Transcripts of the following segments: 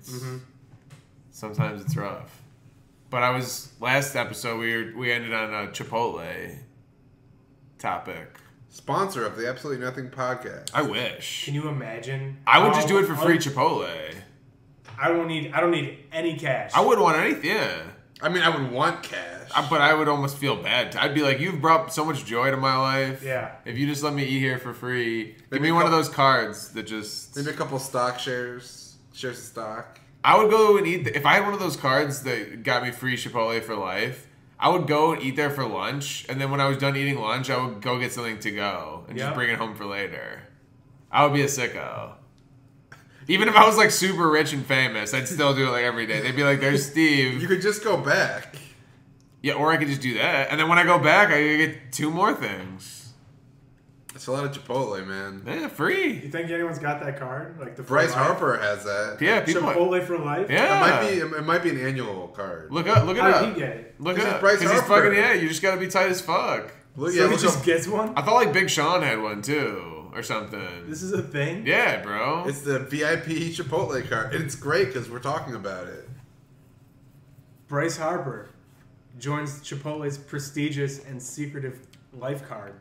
means sometimes it's rough. But last episode we ended on a Chipotle topic. Sponsor of the Absolutely Nothing podcast. I wish. Can you imagine? I would just do it for free Chipotle. I don't need any cash. I wouldn't want anything. Yeah. I mean, I would want cash. But I would almost feel bad. I'd be like, you've brought so much joy to my life. Yeah. If you just let me eat here for free. Maybe Give me one of those cards that just... Maybe a couple stock shares of stock. I would go and eat... If I had one of those cards that got me free Chipotle for life, I would go and eat there for lunch. And then when I was done eating lunch, I would go get something to go. And just bring it home for later. I would be a sicko. Even if I was like super rich and famous, I'd still do it like every day. They'd be like, there's Steve. You could just go back. Yeah, or I could just do that. And then when I go back, I could get 2 more things. That's a lot of Chipotle, man. Yeah, free. You think anyone's got that card? Like the Bryce Harper has that. Yeah, people Chipotle for life? Yeah. It might be an annual card. Look it up. How did he get it? Look This it is up. Bryce Because he's Harper. fucking, you just gotta be tight as fuck. Look, So he look just up. gets one? I thought like Big Sean had one too. Or something. This is a thing? Yeah, bro. It's the VIP Chipotle card. And it's great because we're talking about it. Bryce Harper joins Chipotle's prestigious and secretive life card.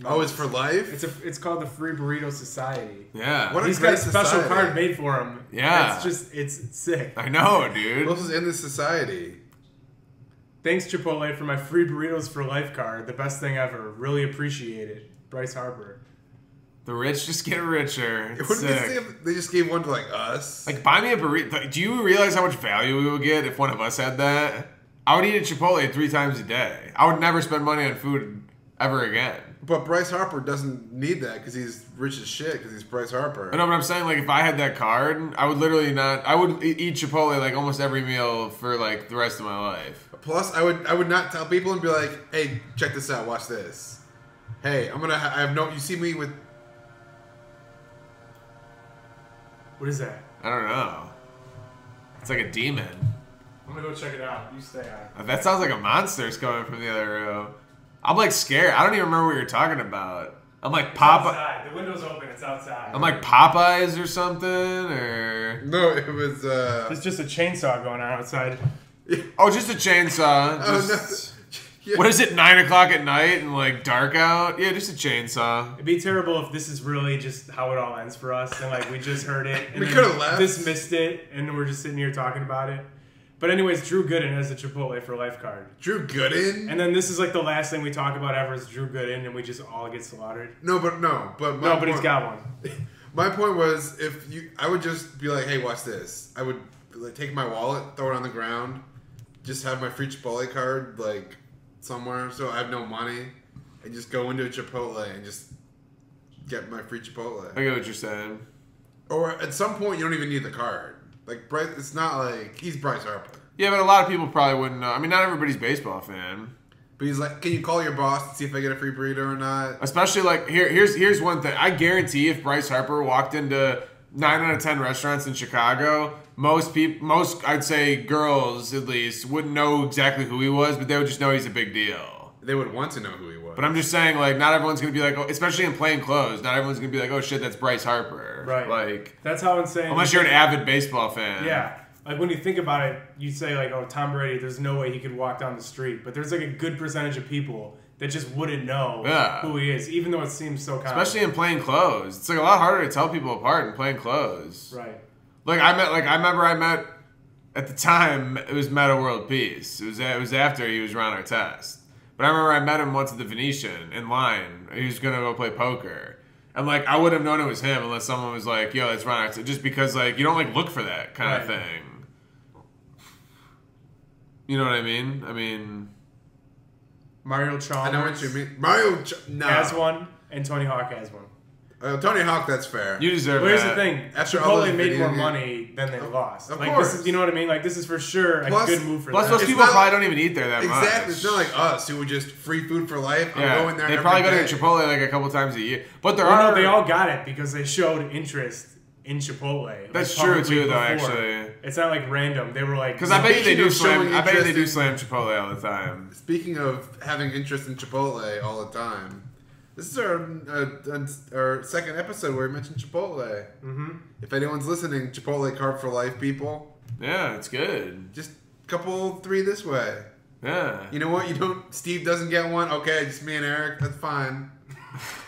Oh, it's for life? It's called the Free Burrito Society. Yeah. What He's great got a special society. card made for him. Yeah. It's sick. I know, dude. Who else is in this society? Thanks, Chipotle, for my free burritos for life card. The best thing ever. Really appreciate it. Bryce Harper. The rich just get richer. It's What did sick. they say if they just gave one to like us? Like, buy me a burrito. Do you realize how much value we would get if one of us had that? I would eat at Chipotle 3 times a day. I would never spend money on food ever again. But Bryce Harper doesn't need that because he's rich as shit because he's Bryce Harper. I know, but I'm saying, like, if I had that card, I would literally not... I would eat Chipotle, like, almost every meal for, like, the rest of my life. Plus, I would not tell people and be like, hey, check this out, watch this. Hey, I have no... You see me with... What is that? I don't know. It's like a demon. I'm gonna go check it out. You stay on. That sounds like a monster's coming from the other room. I'm, like, scared. I don't even remember what you're talking about. I'm like Popeye. Outside. The window's open. It's outside. I'm like Popeyes or something, or... No, it was... There's just a chainsaw going on outside. Oh, just a chainsaw. Oh, Just- no. Yeah. What is it, 9 o'clock at night and like dark out? Yeah, just a chainsaw. It'd be terrible if this is really just how it all ends for us, and like we just heard it, and We then could've left. dismissed it, and we're just sitting here talking about it. But anyways, Drew Gooden has a Chipotle for life card, Drew Gooden? and then this is like the last thing we talk about ever is Drew Gooden, and we just all get slaughtered. No, but He's got one. My point was, I would just be like, hey, watch this. I would like take my wallet, throw it on the ground, just have my free Chipotle card like somewhere, so I have no money, and just go into a Chipotle and just get my free Chipotle. I get what you're saying. Or at some point, you don't even need the card. Like Bryce, it's not like he's Bryce Harper, Yeah, but a lot of people probably wouldn't know. I mean, not everybody's a baseball fan. but he's like, can you call your boss and see if I get a free burrito or not? Especially like here's one thing. I guarantee if Bryce Harper walked into 9 out of 10 restaurants in Chicago, most I'd say girls at least wouldn't know exactly who he was, but they would just know he's a big deal. They would want to know who he was. But I'm just saying, like, not everyone's gonna be like, oh, especially in plain clothes, not everyone's gonna be like, oh shit, that's Bryce Harper. Right. Like, That's how insane. unless you're an avid baseball fan. Yeah. Like when you think about it, you say like, oh, Tom Brady, there's no way he could walk down the street. But there's like a good percentage of people that just wouldn't know who he is, even though it seems so common. Especially in plain clothes. It's like a lot harder to tell people apart in plain clothes. Right. Like I remember I met at the time it was Meta World Peace. It was after he was Ron Artest. But I remember I met him once at the Venetian in line. He was gonna go play poker. And like I wouldn't have known it was him unless someone was like, yo, it's Ron Artest. Just because like you don't like look for that kind of thing. You know what I mean? I mean Mario Chalmers I know what you mean. No. has one, and Tony Hawk has one. Tony Hawk, that's fair. you deserve But here's that. the thing: After all Chipotle those made more videos- money than they lost. Of Like course. this is, you know what I mean? Like this is for sure a Plus- good move for Plus, them. most It's people not- probably don't even eat there that much. Exactly. It's not like us who would just free food for life. I'm Yeah, going there they every probably go day. to Chipotle like a couple times a year. But there Well, are no, they all got it because they showed interest in Chipotle. like, That's true, publicly too, though, before. actually. It's not like random. They were like, because I bet you they do Speaking of slam. showing I bet you they interest do in- slam Chipotle all the time. Speaking of having interest in Chipotle all the time, This is our second episode where we mentioned Chipotle. Mm-hmm. If anyone's listening, Chipotle Carb for Life, people. Yeah, it's good. Just couple 3 this way. Yeah. You know what? Steve doesn't get one. Okay, just me and Eric. That's fine.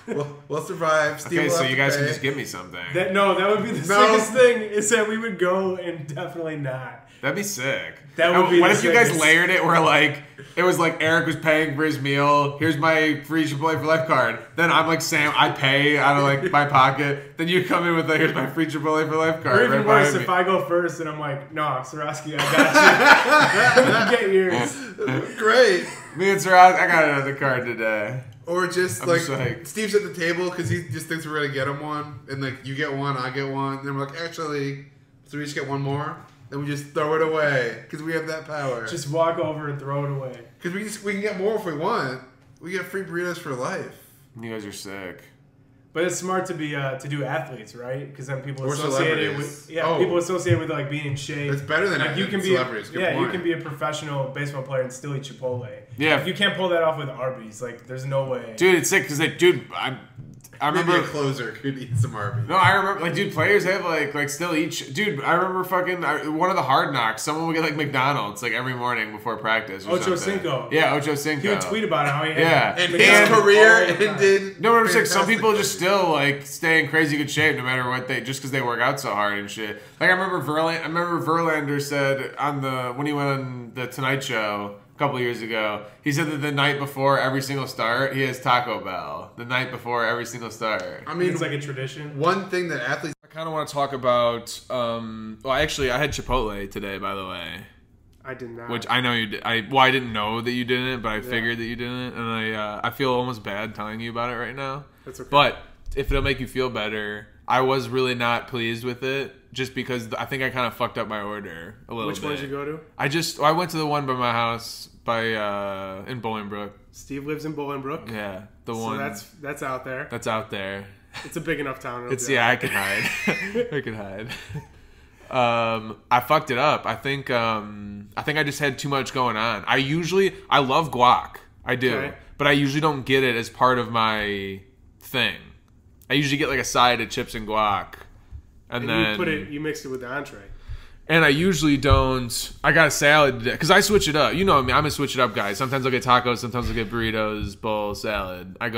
We'll survive. Steve okay, will so have you to guys pay. can just give me something. That would be the sickest thing, is that we would go and definitely not. That'd be sick. That would be What the if you guys sickest. layered it where like it was like Eric was paying for his meal. Here's my free Chipotle for Life card. Then I'm like Sam, I pay out of like my pocket. Then you come in with like, here's my free Chipotle for Life card. Or even right worse, behind if me. I go first and I'm like, no, Sarosky, I got you. Get yours. Great. Me and Saraz, I got another card today. Or just I'm like psyched. Steve's at the table because he just thinks we're gonna get him one, and like you get one, I get one. Then we're like, actually, so we just get one more. Then we just throw it away because we have that power. Just walk over and throw it away. Because we can get more if we want. We get free burritos for life. You guys are sick. But it's smart to be to do athletes, right? Because then people Or associate it celebrities. with people associate with like being in shape. It's better than like you can be celebrities. Good point. you can be a professional baseball player and still eat Chipotle. Yeah. If you can't pull that off with Arby's, like there's no way. Dude, it's sick because I Maybe remember a closer could eat some Arby's. No, I remember, like, dude, players have, like still each... Dude, I remember one of the Hard Knocks, someone would get, like, McDonald's, like, every morning before practice or Ocho something. Cinco. Yeah, Ocho Cinco. He would tweet about how he had Yeah. And his career ended... No, I'm saying some people just still, like, stay in crazy good shape no matter what just because they work out so hard and shit. Like, I remember Verlander said when he went on the Tonight Show... a couple years ago, he said that the night before every single start, he has Taco Bell. The night before every single start. I mean, it's like a tradition. One thing that athletes... I kind of want to talk about, actually, I had Chipotle today, by the way. I did not. Which I know you did. I didn't know that you didn't, but I figured that you didn't. And I feel almost bad telling you about it right now. That's okay. But if it'll make you feel better, I was really not pleased with it. Just because I think I kind of fucked up my order a little bit. Which one did you go to? I went to the one by my house in Bolingbrook. Steve lives in Bolingbrook. Yeah, the so one. that's out there. That's out there. It's a big enough town. I can hide. I can hide. I fucked it up. I think I just had too much going on. I love guac. I do. Okay. But I usually don't get it as part of my thing. I usually get like a side of chips and guac. And then you mixed it with the entree. And I usually don't. I got a salad because I switch it up. You know me. I'm a switch it up guy. Sometimes I'll get tacos. Sometimes I'll get burritos, bowl, salad. I'm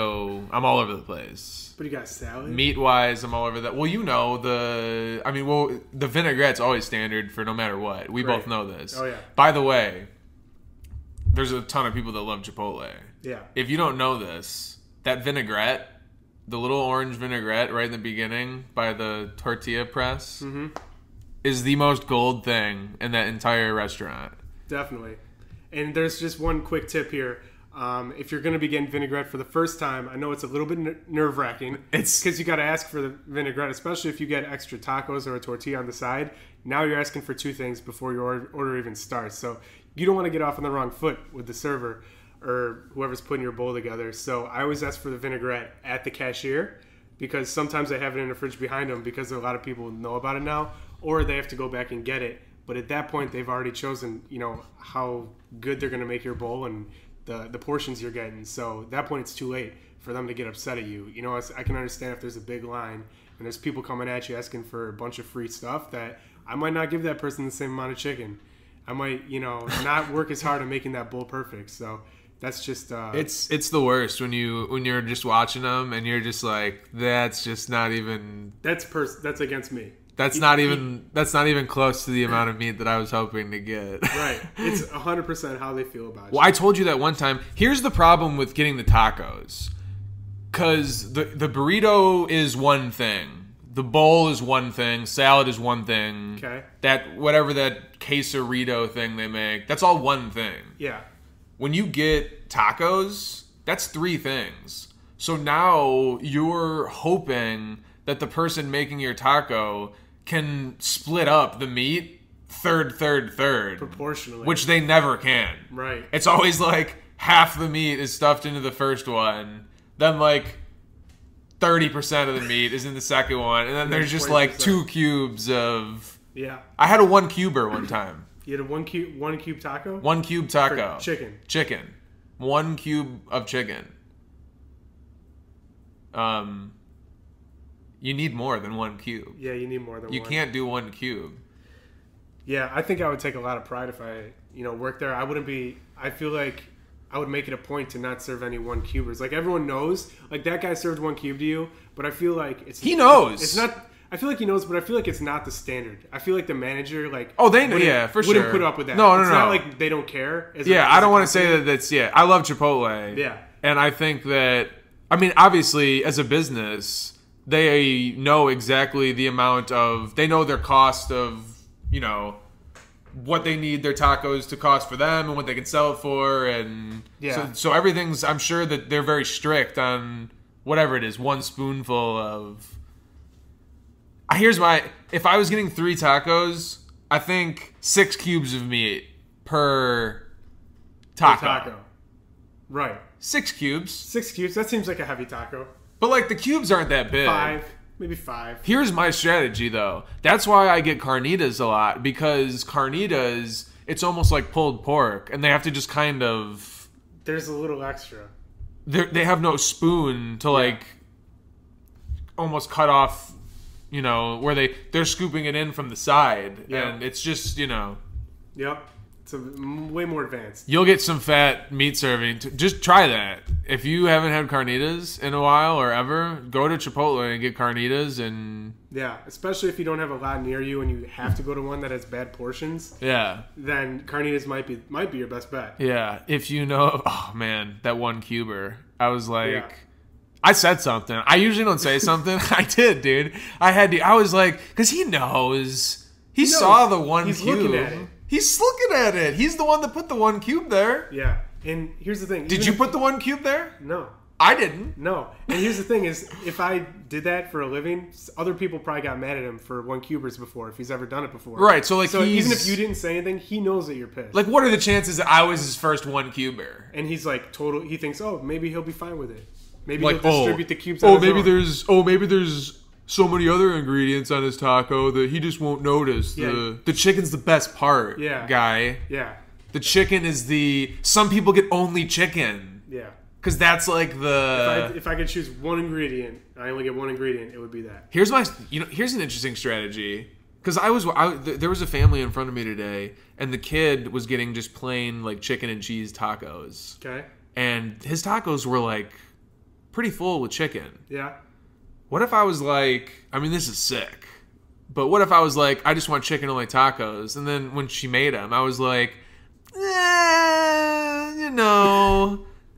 all over the place. But you got salad? Meat wise, I'm all over that. Well, you know the vinaigrette's always standard for no matter what. We both know this. Oh yeah. By the way, there's a ton of people that love Chipotle. Yeah. If you don't know this, that vinaigrette, the little orange vinaigrette right in the beginning by the tortilla press, is the most gold thing in that entire restaurant. Definitely. And there's just one quick tip here. If you're going to be getting vinaigrette for the first time, I know it's a little bit nerve-wracking. It's because you got to ask for the vinaigrette, especially if you get extra tacos or a tortilla on the side. Now you're asking for 2 things before your order even starts. So you don't want to get off on the wrong foot with the server or whoever's putting your bowl together. So I always ask for the vinaigrette at the cashier because sometimes they have it in the fridge behind them because a lot of people know about it now, or they have to go back and get it. But at that point, they've already chosen, how good they're going to make your bowl and the portions you're getting. So at that point, it's too late for them to get upset at you. I can understand if there's a big line and there's people coming at you asking for a bunch of free stuff that I might not give that person the same amount of chicken. I might, not work as hard on making that bowl perfect. So that's just it's the worst when you're just watching them and you're just like, that's just not even that's against me. That's not even close to the amount of meat that I was hoping to get. Right. It's 100% how they feel about it. Well, I told you that one time. Here's the problem with getting the tacos. Because the burrito is one thing. The bowl is one thing. Salad is one thing. Okay. Whatever that quesarito thing they make, that's all one thing. Yeah. When you get tacos, that's 3 things. So now you're hoping that the person making your taco can split up the meat third proportionally, which they never can. Right. It's always like half the meat is stuffed into the first one, then like 30% of the meat is in the second one, and then there's just 20%. Like 2 cubes of. Yeah. I had a 1 cuber one time. You had a one cube taco. 1 cube taco. For chicken. 1 cube of chicken. you need more than one cube. Yeah, you need more than You one. can't do one cube. Yeah, I think I would take a lot of pride if I, worked there. I feel like I would make it a point to not serve any one cubers. Like, everyone knows, like, that guy served one cube to you, but I feel like he knows. It's not. I feel like he knows, but I feel like it's not the standard. I feel like the manager, like, they know, for sure, wouldn't put up with that. No, it's not like they don't care. I don't want to say that that's I love Chipotle. Yeah, and I think that obviously as a business, they know exactly the amount of they know their cost of what they need their tacos to cost for them and what they can sell it for, and so everything's. I'm sure that they're very strict on whatever it is. One spoonful of. If I was getting 3 tacos, I think 6 cubes of meat per taco. Right. 6 cubes. 6 cubes. That seems like a heavy taco. But like the cubes aren't that big. 5. Maybe 5. Here's my strategy though. That's why I get carnitas a lot, because carnitas, it's almost like pulled pork, and they have to just kind of. There's a little extra. They have no spoon to like almost cut off. Where they're scooping it in from the side, and it's just Yep, it's way more advanced. You'll get some fat meat serving. Just try that. If you haven't had carnitas in a while or ever, go to Chipotle and get carnitas, and especially if you don't have a lot near you and you have to go to one that has bad portions. Yeah, then carnitas might be your best bet. Yeah, if oh man, that one cuber, I was like. Yeah. I said something. I usually don't say something. I did, dude. I had to. I was like, because he knows. He saw the one He's cube. Looking at it. He's looking at it. He's the one that put the one cube there. Yeah. And here's the thing. Did you put the one cube there? No. I didn't. No. And here's the thing is, if I did that for a living, other people probably got mad at him for one cubers before, if he's ever done it before. Right. So even if you didn't say anything, he knows that you're pissed. Like, what are the chances that I was his first one cuber? And he's like, he thinks, maybe he'll be fine with it. Maybe like, he'll distribute the cubes. Maybe there's so many other ingredients on his taco that he just won't notice. Yeah. The chicken's the best part, guy. Yeah. The chicken is some people get only chicken. Yeah. Because that's like the. If I could choose one ingredient, I only get one ingredient, it would be that. Here's an interesting strategy. Because there was a family in front of me today, and the kid was getting just plain like chicken and cheese tacos. Okay. And his tacos were like pretty full with chicken. Yeah. What if I was like, this is sick, but what if I was like, I just want chicken only tacos, and then when she made them, I was like,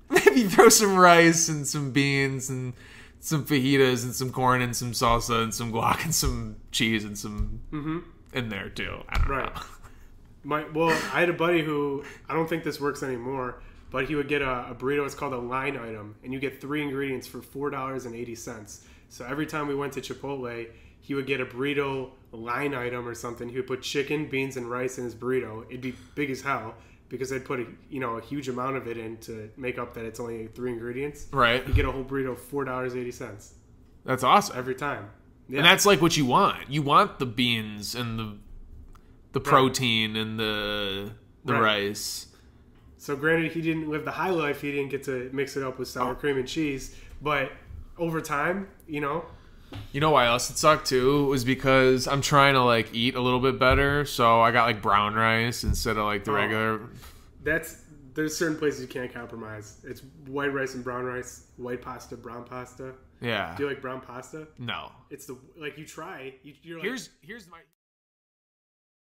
maybe throw some rice and some beans and some fajitas and some corn and some salsa and some guac and some cheese and some in there too. I don't know. I had a buddy who, I don't think this works anymore, but he would get a burrito. It's called a line item, and you get 3 ingredients for $4.80. So every time we went to Chipotle, he would get a burrito line item or something. He would put chicken, beans, and rice in his burrito. It'd be big as hell because they'd put a huge amount of it in to make up that it's only 3 ingredients. Right. You get a whole burrito, $4.80. That's awesome. Every time. Yeah. And that's like what you want. You want the beans and the protein and the rice. So granted, he didn't live the high life. He didn't get to mix it up with sour cream and cheese. But over time, You know why else it sucked too? Was because I'm trying to like eat a little bit better. So I got like brown rice instead of like the regular. There's certain places you can't compromise. It's white rice and brown rice, white pasta, brown pasta. Yeah. Do you like brown pasta? No. It's you try. You're like, here's my.